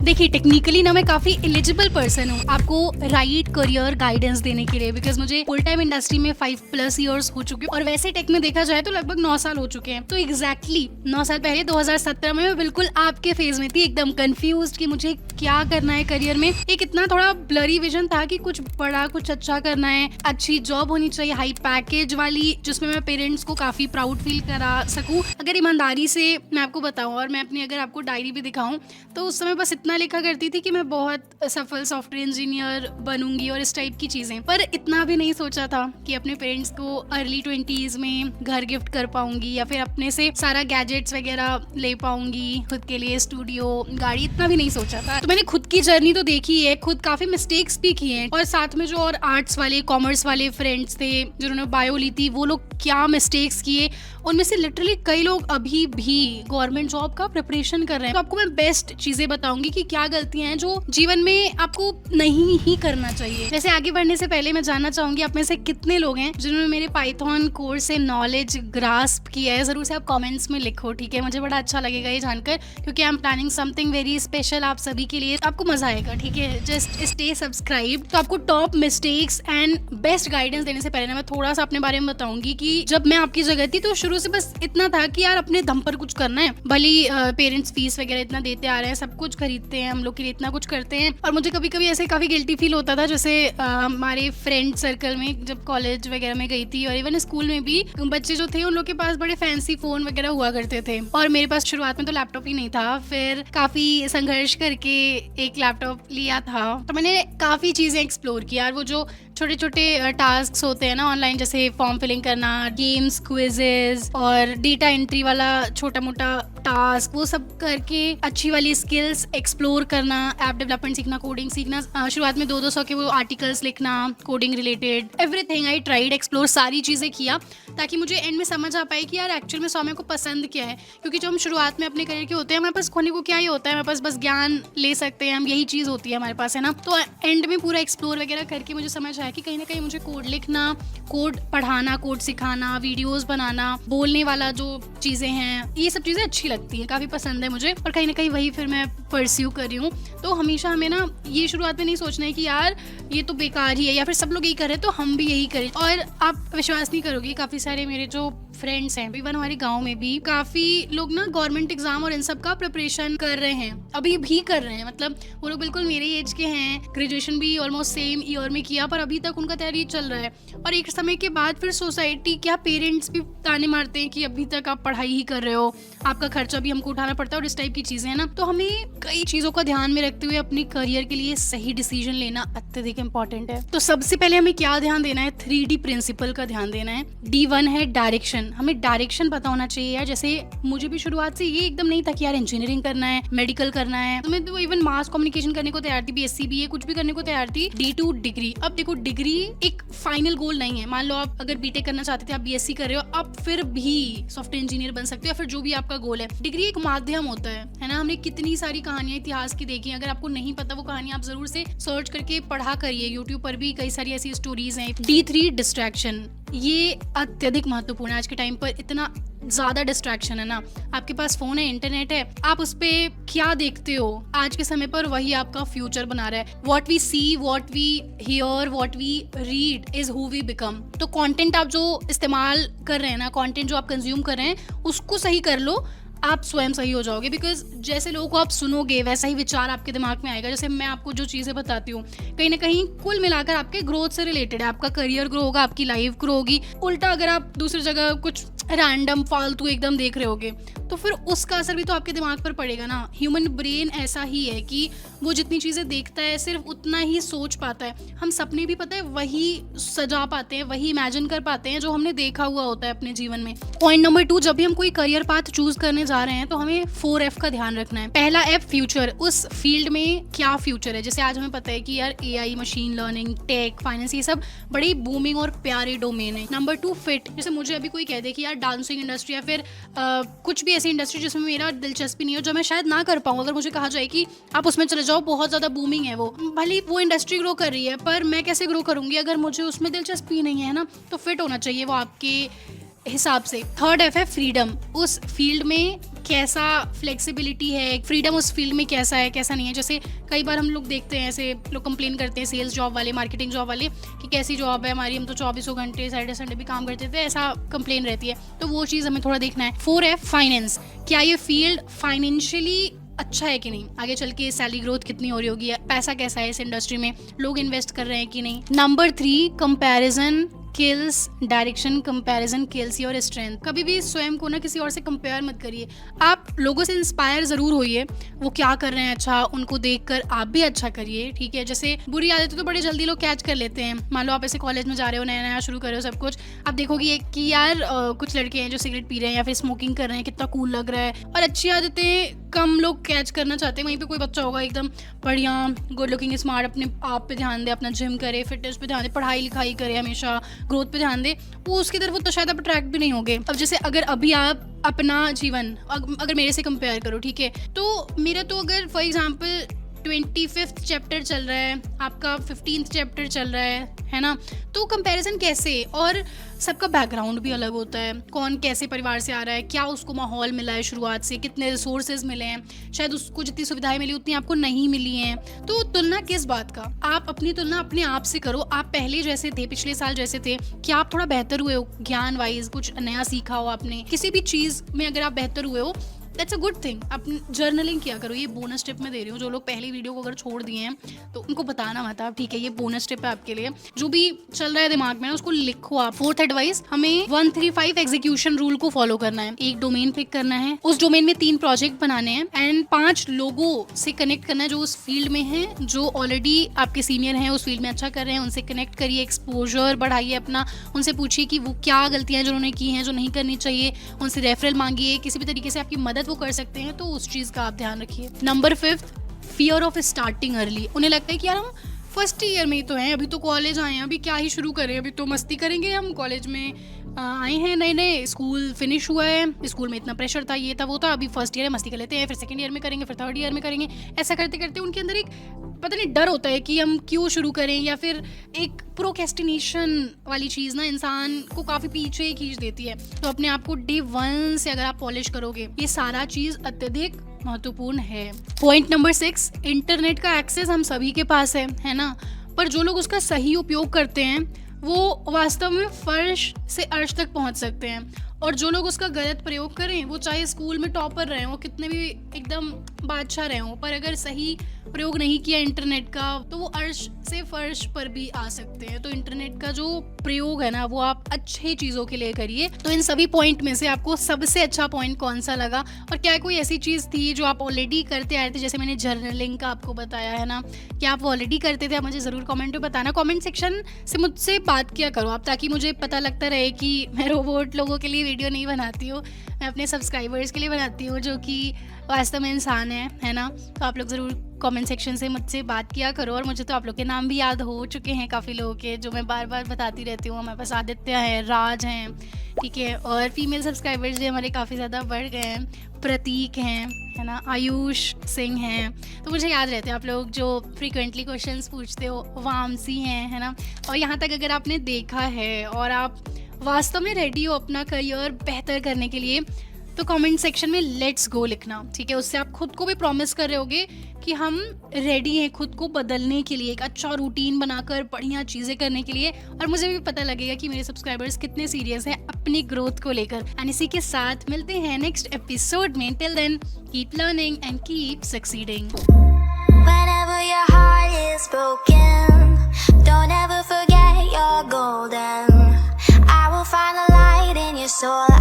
देखिए, टेक्निकली ना मैं काफ़ी एलिजिबल पर्सन हूँ आपको राइट करियर गाइडेंस देने के लिए, बिकॉज मुझे फुल टाइम इंडस्ट्री में 5+ ईयर्स हो चुके हैं और वैसे टेक में देखा जाए तो लगभग 9 साल हो चुके हैं। तो एग्जैक्टली 9 साल पहले 2017 में मैं बिल्कुल आपके फेज में थी, एकदम कंफ्यूज कि मुझे क्या करना है करियर में। एक इतना थोड़ा ब्लरी विजन था कि कुछ बड़ा कुछ अच्छा करना है, अच्छी जॉब होनी चाहिए, हाई पैकेज वाली, जिसमें मैं पेरेंट्स को काफ़ी प्राउड फील करा सकूँ। अगर ईमानदारी से मैं आपको बताऊँ और मैं अपनी अगर आपको डायरी भी दिखाऊँ तो उस समय बस इतना लिखा करती थी कि मैं बहुत सफल सॉफ्टवेयर इंजीनियर बनूंगी और इस टाइप की चीज़ें, पर इतना भी नहीं सोचा था कि अपने पेरेंट्स को अर्ली 20s में घर गिफ्ट कर पाऊंगी या फिर अपने से सारा गैजेट्स वगैरह ले पाऊंगी, खुद के लिए स्टूडियो, गाड़ी, इतना भी नहीं सोचा था। तो मैंने खुद की जर्नी तो देखी है, खुद काफ़ी मिस्टेक्स भी किए हैं, और साथ में जो और आर्ट्स वाले कॉमर्स वाले फ्रेंड्स थे जिन्होंने बायो ली थी, वो लोग क्या मिस्टेक्स किए, उनमें से लिटरली कई लोग अभी भी गवर्नमेंट जॉब का प्रिपरेशन कर रहे हैं। तो आपको मैं बेस्ट चीजें बताऊंगी कि क्या गलतियां हैं जो जीवन में आपको नहीं ही करना चाहिए। जैसे आगे बढ़ने से पहले मैं जानना चाहूंगी आप में से कितने लोग हैं जिन्होंने मेरे पाइथन कोर्स से नॉलेज ग्रास्प किया है। जरूर से आप कमेंट्स में लिखो, ठीक है? मुझे बड़ा अच्छा लगेगा ये जानकर, क्योंकि I am planning something very special आप सभी के लिए, आपको मजा आएगा, ठीक है? Just stay subscribe. तो आपको top mistakes and best guidance देने से पहले ना मैं थोड़ा सा अपने बारे में बताऊंगी कि जब मैं आपकी जगह थी तो शुरू से बस इतना था कि यार अपने दम पर कुछ करना है, भली पेरेंट्स फीस वगैरह इतना देते आ रहे हैं, सब कुछ खरीदते हैं, हम लोग के लिए इतना कुछ करते हैं। और मुझे कभी कभी ऐसे काफी गिल्टी फील होता था, जैसे हमारे फ्रेंड सर्कल में जब कॉलेज वगैरह में गई थी और इवन स्कूल में भी बच्चे जो थे उन लोग के पास बड़े फैंसी फोन वगैरह हुआ करते थे, और मेरे पास शुरुआत में तो लैपटॉप ही नहीं था। फिर काफी संघर्ष करके एक लैपटॉप लिया था, तो मैंने काफी चीजें एक्सप्लोर की यार। वो जो छोटे छोटे टास्क होते हैं ना ऑनलाइन, जैसे फॉर्म फिलिंग करना, गेम्स, क्विजेज और डेटा एंट्री वाला छोटा मोटा टास्क, वो सब करके अच्छी वाली स्किल्स एक्सप्लोर करना, ऐप डेवलपमेंट सीखना, कोडिंग सीखना। शुरुआत में 200 के वो आर्टिकल्स लिखना coding related, everything I tried, explore, सारी चीज़ें किया ताकि मुझे एंड में समझ आ पाए कि यार एक्चुअल में सौम्य को पसंद क्या है। क्योंकि जो हम शुरुआत में अपने करियर के होते हैं, हमारे पास खोने को क्या ही होता है, हमारे पास बस ज्ञान ले सकते हैं हम, यही चीज़ होती है हमारे पास, है ना? तो एंड में पूरा एक्सप्लोर वगैरह करके मुझे समझ आया कि कहीं ना कहीं मुझे कोड लिखना, कोड पढ़ाना, कोड सिखाना, वीडियोस बनाना, बोलने वाला जो चीज़ें हैं, ये सब चीज़ें अच्छी लगती हैं, काफ़ी पसंद है मुझे, और कहीं ना कहीं वही फिर मैं परस्यू कर रही हूँ। तो हमेशा हमें ना ये शुरुआत में नहीं सोचना है कि यार ये तो बेकार ही है या फिर सब लोग यही कर रहे हैं तो हम भी यही करें। और आप विश्वास नहीं करोगे, काफ़ी सारे मेरे जो फ्रेंड्स हैं, इवन हमारे गांव में भी काफ़ी लोग ना गवर्नमेंट एग्जाम और इन सब का प्रिपरेशन कर रहे हैं, अभी भी कर रहे हैं। मतलब वो लोग बिल्कुल मेरे एज के हैं, ग्रेजुएशन भी ऑलमोस्ट सेम ईयर में किया, पर अभी तक उनका तैयारी चल रहा है। और एक समय के बाद फिर सोसाइटी, क्या पेरेंट्स भी ताने मारते हैं कि अभी तक आप पढ़ाई ही कर रहे हो, आपका खर्चा भी हमको उठाना पड़ता है, और इस टाइप की चीज़ें हैं ना। तो हमें कई चीज़ों का ध्यान में रखते हुए अपने करियर के लिए सही डिसीजन लेना अत्यधिक इंपॉर्टेंट है। तो सबसे पहले हमें क्या ध्यान देना है? 3D प्रिंसिपल का ध्यान देना है। D1 है डायरेक्शन, हमें डायरेक्शन पता होना चाहिए यार। जैसे मुझे भी शुरुआत से ये एकदम नहीं था कि यार इंजीनियरिंग करना है, मेडिकल करना है, तो मैं तो इवन मास कम्युनिकेशन करने को तैयार थी, BSc BA कुछ भी करने को तैयार थी। D2 degree. अब देखो, डिग्री एक फाइनल गोल नहीं है। मान लो आप अगर बीटेक करना चाहते थे, आप BSc कर रहे हो, आप फिर भी सॉफ्टवेयर इंजीनियर बन सकते हो, या फिर जो भी आपका गोल है। डिग्री एक माध्यम होता है ना? हमने कितनी सारी कहानियां इतिहास की देखी, अगर आपको नहीं पता वो कहानी, आप जरूर से सर्च करके पढ़ा करिए, यूट्यूब पर भी कई सारी ऐसी स्टोरीज हैं। D3 डिस्ट्रैक्शन, ये अत्यधिक महत्वपूर्ण है आज के टाइम पर। इतना ज़्यादा डिस्ट्रैक्शन है ना, आपके पास फ़ोन है, इंटरनेट है, आप उस पर क्या देखते हो आज के समय पर, वही आपका फ्यूचर बना रहा है। What we see, what we hear, what we read is who we become. तो कंटेंट आप जो इस्तेमाल कर रहे हैं ना, कंटेंट जो आप कंज्यूम कर रहे हैं, उसको सही कर लो, आप स्वयं सही हो जाओगे। बिकॉज जैसे लोगों को आप सुनोगे वैसा ही विचार आपके दिमाग में आएगा। जैसे मैं आपको जो चीज़ें बताती हूँ, कहीं ना कहीं कुल मिलाकर आपके ग्रोथ से रिलेटेड है। आपका करियर ग्रो होगा, आपकी लाइफ ग्रो होगी। उल्टा अगर आप दूसरी जगह कुछ रैंडम फालतू एकदम देख रहे होगे तो फिर उसका असर भी तो आपके दिमाग पर पड़ेगा ना। ह्यूमन ब्रेन ऐसा ही है कि वो जितनी चीज़ें देखता है सिर्फ उतना ही सोच पाता है। हम सपने भी पता है वही सजा पाते हैं, वही इमेजिन कर पाते हैं जो हमने देखा हुआ होता है अपने जीवन में। पॉइंट नंबर 2, जब भी हम कोई करियर पाथ चूज करने जा रहे हैं तो हमें 4F का ध्यान रखना है। पहला F, फ्यूचर। उस फील्ड में क्या फ्यूचर है? जैसे आज हमें पता है कि यार AI, machine learning, tech, finance, ये सब बड़ी बूमिंग और प्यारे डोमेन है। Number 2, fit. जैसे मुझे अभी कोई कह दे कि यार डांसिंग इंडस्ट्री या फिर कुछ भी ऐसी इंडस्ट्री जिसमें मेरा दिलचस्पी नहीं हो, जो मैं शायद ना कर पाऊँ, अगर मुझे कहा जाए कि आप उसमें चले जाओ, बहुत ज़्यादा बूमिंग है, वो भले वो इंडस्ट्री ग्रो कर रही है, पर मैं कैसे ग्रो करूँगी अगर मुझे उसमें दिलचस्पी नहीं है ना? तो फिट होना चाहिए वो आपके हिसाब से। थर्ड F है फ्रीडम। उस फील्ड में कैसा फ्लेक्सिबिलिटी है, फ्रीडम उस फील्ड में कैसा है कैसा नहीं है। जैसे कई बार हम लोग देखते हैं, ऐसे लोग कंप्लेन करते हैं सेल्स जॉब वाले, मार्केटिंग जॉब वाले, कि कैसी जॉब है हमारी, हम तो 24 घंटे सैटरडे संडे भी काम करते थे, ऐसा कंप्लेन रहती है। तो वो चीज़ हमें थोड़ा देखना है। 4 है फाइनेंस, क्या ये फील्ड फाइनेंशियली अच्छा है कि नहीं, आगे चल के सैलरी ग्रोथ कितनी हो रही होगी, पैसा कैसा है इस इंडस्ट्री में, लोग इन्वेस्ट कर रहे हैं कि नहीं। Number 3, comparison kills direction, comparison kills your strength. कभी भी स्वयं को ना किसी और से कंपेयर मत करिए। आप लोगों से इंस्पायर ज़रूर होइए, वो क्या कर रहे हैं अच्छा, उनको देखकर आप भी अच्छा करिए, ठीक है। जैसे बुरी आदतें तो बड़े जल्दी लोग कैच कर लेते हैं। मान लो आप ऐसे कॉलेज में जा रहे हो, नया नया शुरू कर रहे हो सब कुछ, आप देखोगे कि यार कुछ लड़के हैं जो सिगरेट पी रहे हैं या फिर स्मोकिंग कर रहे हैं, कितना कूल लग रहा है। और अच्छी आदतें कम लोग कैच करना चाहते हैं। वहीं पे कोई बच्चा होगा एकदम बढ़िया, गुड लुकिंग, स्मार्ट, अपने आप पे ध्यान दे, अपना जिम करे, फिटनेस पे ध्यान दे, पढ़ाई लिखाई करे, हमेशा ग्रोथ पे ध्यान दे, वो उसकी तरफ तो शायद आप अट्रैक्ट भी नहीं होगे। अब जैसे अगर अभी आप अपना जीवन अगर मेरे से कंपेयर करो, ठीक है, तो मेरा तो अगर फॉर एग्जांपल 25th चैप्टर चल रहा है, आपका 15th चैप्टर चल रहा है ना, तो कंपैरिजन कैसे। और सबका बैकग्राउंड भी अलग होता है, कौन कैसे परिवार से आ रहा है, क्या उसको माहौल मिला है शुरुआत से, कितने रिसोर्सेज मिले हैं, शायद उसको जितनी सुविधाएं मिली उतनी आपको नहीं मिली हैं। तो तुलना किस बात का, आप अपनी तुलना अपने आप से करो। आप पहले जैसे थे, पिछले साल जैसे थे, क्या आप थोड़ा बेहतर हुए हो ज्ञान वाइज, कुछ नया सीखा हो आपने, किसी भी चीज़ में अगर आप बेहतर हुए हो, दैट्स अ गुड थिंग। अपनी जर्नलिंग किया करो। ये बोनस टिप मैं दे रही हूँ। जो लोग पहली वीडियो को अगर छोड़ दिए हैं तो उनको बताना मत आप, ठीक है, ये बोनस टिप है आपके लिए। जो भी चल रहा है दिमाग में उसको लिखो आप। 4th एडवाइस, हमें 135 एग्जीक्यूशन रूल को फॉलो करना है। एक डोमेन पिक करना है, उस डोमेन में 3 प्रोजेक्ट बनाने हैं एंड 5 लोगों से कनेक्ट करना है जो उस फील्ड में है, जो ऑलरेडी आपके सीनियर हैं, उस फील्ड में अच्छा कर रहे हैं, उनसे कनेक्ट करिए, एक्सपोजर बढ़ाइए अपना, उनसे पूछिए कि वो क्या गलतियां जो उन्होंने की हैं जो नहीं करनी चाहिए, उनसे रेफरल मांगिए, किसी भी तरीके से आपकी मदद वो कर सकते हैं, तो उस चीज का आप ध्यान रखिए। Number 5, fear of starting early. उन्हें लगता है कि यार हम फर्स्ट ईयर में ही तो हैं, अभी तो कॉलेज आए हैं, अभी क्या ही शुरू करें, अभी तो मस्ती करेंगे, हम कॉलेज में आए हैं, नए नए, स्कूल फिनिश हुआ है, स्कूल में इतना प्रेशर था, ये था वो था, अभी फर्स्ट ईयर है, मस्ती कर लेते हैं, फिर सेकंड ईयर में करेंगे, फिर थर्ड ईयर में करेंगे। ऐसा करते करते उनके अंदर एक पता नहीं डर होता है कि हम क्यों शुरू करें, या फिर एक प्रोक्रेस्टिनेशन वाली चीज़ ना इंसान को काफ़ी पीछे खींच देती है। तो अपने आप को डे 1 से अगर आप पॉलिश करोगे, ये सारा चीज़ अत्यधिक महत्वपूर्ण है। पॉइंट नंबर 6, इंटरनेट का एक्सेस हम सभी के पास है ना, पर जो लोग उसका सही उपयोग करते हैं वो वास्तव में फर्श से अर्श तक पहुंच सकते हैं, और जो लोग उसका गलत प्रयोग करें, वो चाहे स्कूल में टॉपर रहे हो, कितने भी एकदम बादशाह रहे हो, पर अगर सही प्रयोग नहीं किया इंटरनेट का, तो वो अर्श से फर्श पर भी आ सकते हैं। तो इंटरनेट का जो प्रयोग है ना, वो आप अच्छे चीज़ों के लिए करिए। तो इन सभी पॉइंट में से आपको सबसे अच्छा पॉइंट कौन सा लगा, और क्या कोई ऐसी चीज़ थी जो आप ऑलरेडी करते आए थे, जैसे मैंने जर्नलिंग का आपको बताया है ना, क्या आप ऑलरेडी करते थे, आप मुझे ज़रूर कमेंट में बताना। कमेंट सेक्शन से मुझसे बात किया करो आप, ताकि मुझे पता लगता रहे कि मैं रोबोट लोगों के लिए वीडियो नहीं बनाती हूँ, मैं अपने सब्सक्राइबर्स के लिए बनाती हूँ, जो कि वास्तव में इंसान है ना। तो आप लोग ज़रूर कमेंट सेक्शन से मुझसे बात किया करो। और मुझे तो आप लोग के नाम भी याद हो चुके हैं काफ़ी लोगों के, जो मैं बार बार बताती रहती हूँ। हमारे पास आदित्य है, राज हैं, ठीक है, और फीमेल सब्सक्राइबर्स भी हमारे काफ़ी ज़्यादा बढ़ गए हैं, प्रतीक हैं, है ना, आयुष सिंह हैं। तो मुझे याद रहते हैं आप लोग जो फ्रीक्वेंटली क्वेश्चंस पूछते हो। वामसी हैं, है ना। और यहाँ तक अगर आपने देखा है और आप वास्तव में रेडी हो अपना करियर बेहतर करने के लिए, तो कमेंट सेक्शन में लेट्स गो लिखना, ठीक है। उससे आप खुद को भी प्रॉमिस कर रहे होगे कि हम रेडी हैं खुद को बदलने के लिए, एक अच्छा रूटीन बनाकर बढ़िया चीज़ें करने के लिए। और मुझे भी पता लगेगा कि मेरे सब्सक्राइबर्स कितने सीरियस हैं अपनी ग्रोथ को लेकर। एंड इसी के साथ मिलते हैं नेक्स्ट एपिसोड में। Till then keep learning and keep succeeding. Whenever your heart is broken, don't ever forget you're golden. I will find a light in your soul.